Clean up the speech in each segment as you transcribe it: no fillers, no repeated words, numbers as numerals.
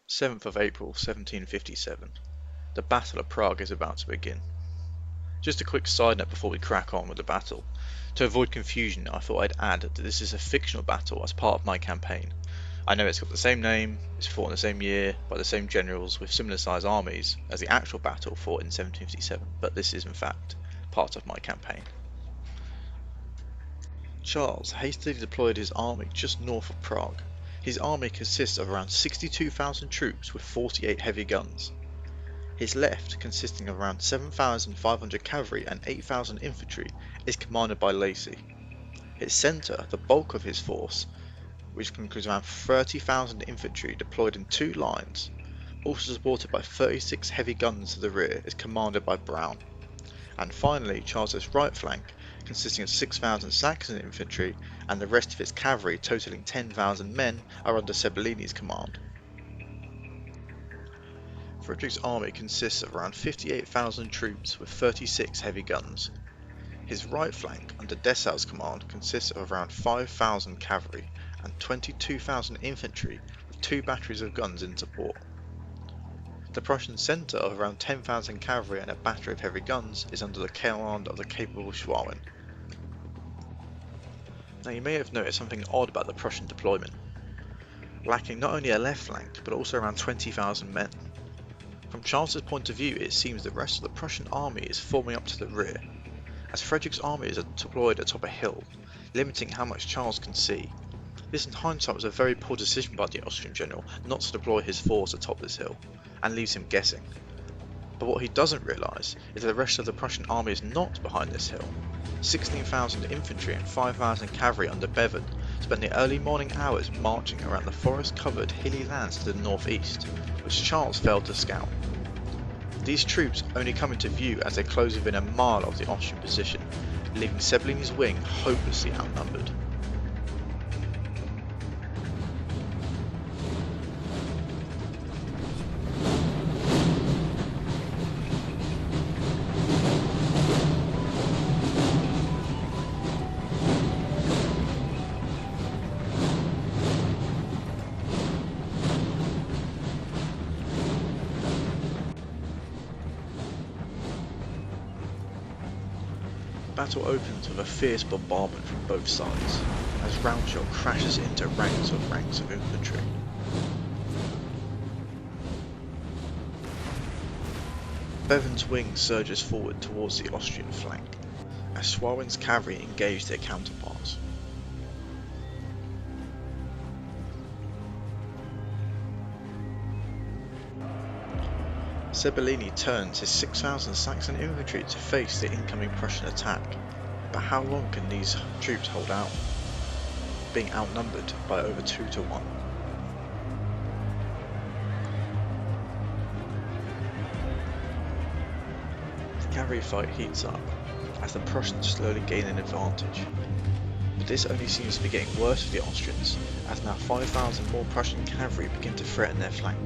7th of April 1757. The Battle of Prague is about to begin. Just a quick side note before we crack on with the battle. To avoid confusion, I thought I'd add that this is a fictional battle as part of my campaign. I know it's got the same name, it's fought in the same year, by the same generals with similar sized armies as the actual battle fought in 1757, but this is in fact part of my campaign. Charles hastily deployed his army just north of Prague. His army consists of around 62,000 troops with 48 heavy guns. His left, consisting of around 7,500 cavalry and 8,000 infantry, is commanded by Lacy. His centre, the bulk of his force, which includes around 30,000 infantry deployed in two lines, also supported by 36 heavy guns to the rear, is commanded by Brown. And finally, Charles's right flank, consisting of 6,000 Saxon infantry and the rest of its cavalry totaling 10,000 men, are under Sebolini's command. Frederick's army consists of around 58,000 troops with 36 heavy guns. His right flank, under Dessau's command, consists of around 5,000 cavalry and 22,000 infantry with two batteries of guns in support. The Prussian centre of around 10,000 cavalry and a battery of heavy guns is under the command of the capable Schwerin. Now you may have noticed something odd about the Prussian deployment, lacking not only a left flank but also around 20,000 men. From Charles's point of view, it seems the rest of the Prussian army is forming up to the rear, as Frederick's army is deployed atop a hill, limiting how much Charles can see. This in hindsight was a very poor decision by the Austrian general not to deploy his force atop this hill, and leaves him guessing. But what he doesn't realise is that the rest of the Prussian army is not behind this hill. 16,000 infantry and 5,000 cavalry under Bevern spent the early morning hours marching around the forest-covered hilly lands to the northeast, which Charles failed to scout. These troops only come into view as they close within a mile of the Austrian position, leaving Sebolini's wing hopelessly outnumbered. The battle opens with a fierce bombardment from both sides, as round shot crashes into ranks of infantry. Bevern's wing surges forward towards the Austrian flank, as Schwerin's cavalry engage their counterparts. Sebolini turns his 6,000 Saxon infantry to face the incoming Prussian attack, but how long can these troops hold out, being outnumbered by over 2 to 1? The cavalry fight heats up, as the Prussians slowly gain an advantage, but this only seems to be getting worse for the Austrians, as now 5,000 more Prussian cavalry begin to threaten their flank.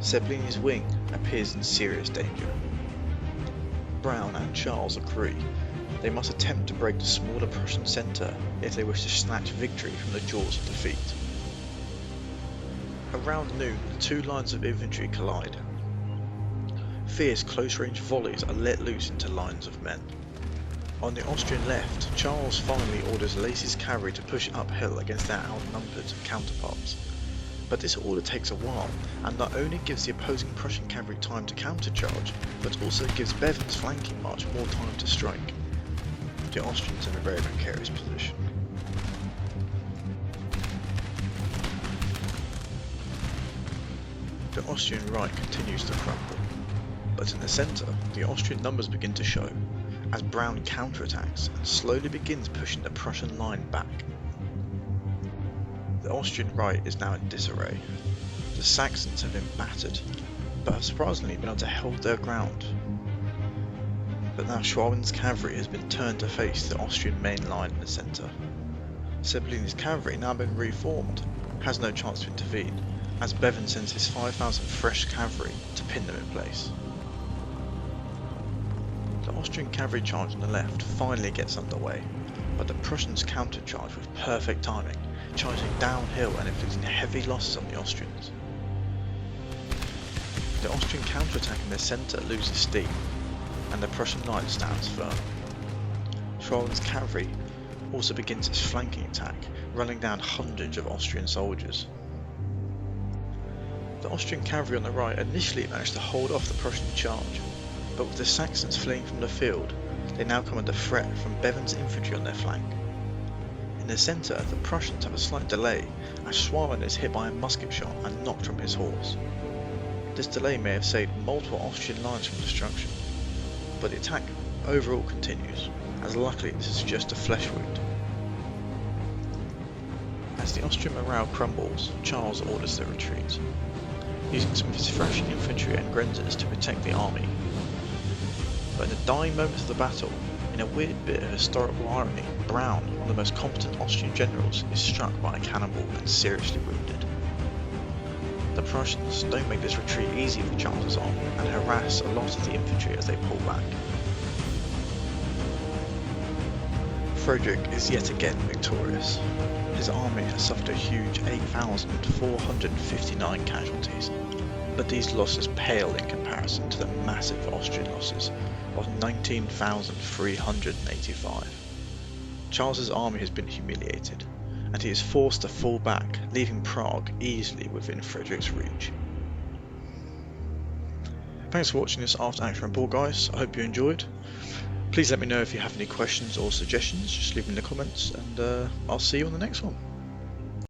Sebolini's wing appears in serious danger. Brown and Charles agree they must attempt to break the smaller Prussian centre if they wish to snatch victory from the jaws of defeat. Around noon, the two lines of infantry collide. Fierce close-range volleys are let loose into lines of men. On the Austrian left, Charles finally orders Lacy's cavalry to push uphill against their outnumbered counterparts. But this order takes a while, and not only gives the opposing Prussian cavalry time to countercharge, but also gives Bevern's flanking march more time to strike. The Austrians in a very precarious position. The Austrian right continues to crumble, but in the centre, the Austrian numbers begin to show, as Brown counterattacks and slowly begins pushing the Prussian line back. The Austrian right is now in disarray. The Saxons have been battered, but have surprisingly been able to hold their ground. But now Schwerin's cavalry has been turned to face the Austrian main line in the centre. Sebolini's cavalry, now been reformed, has no chance to intervene, as Bevern sends his 5,000 fresh cavalry to pin them in place. The Austrian cavalry charge on the left finally gets underway, but the Prussians countercharge with perfect timing, charging downhill and inflicting heavy losses on the Austrians. The Austrian counterattack in their centre loses steam, and the Prussian line stands firm. Schwalben's cavalry also begins its flanking attack, running down hundreds of Austrian soldiers. The Austrian cavalry on the right initially managed to hold off the Prussian charge, but with the Saxons fleeing from the field, they now come under threat from Bevan's infantry on their flank. In the centre, the Prussians have a slight delay as Schwaben is hit by a musket shot and knocked from his horse. This delay may have saved multiple Austrian lines from destruction, but the attack overall continues, as luckily this is just a flesh wound. As the Austrian morale crumbles, Charles orders the retreat, using some of his fresh infantry and grenzers to protect the army. But in the dying moments of the battle, in a weird bit of historical irony, Brown, one of the most competent Austrian generals, is struck by a cannonball and seriously wounded. The Prussians don't make this retreat easy for Charles's army and harass a lot of the infantry as they pull back. Frederick is yet again victorious. His army has suffered a huge 8,459 casualties, but these losses pale in comparison to the massive Austrian losses of 19,385. Charles's army has been humiliated, and he is forced to fall back, leaving Prague easily within Frederick's reach. Thanks for watching this after action report, guys. I hope you enjoyed. Please let me know if you have any questions or suggestions, just leave them in the comments, and I'll see you on the next one.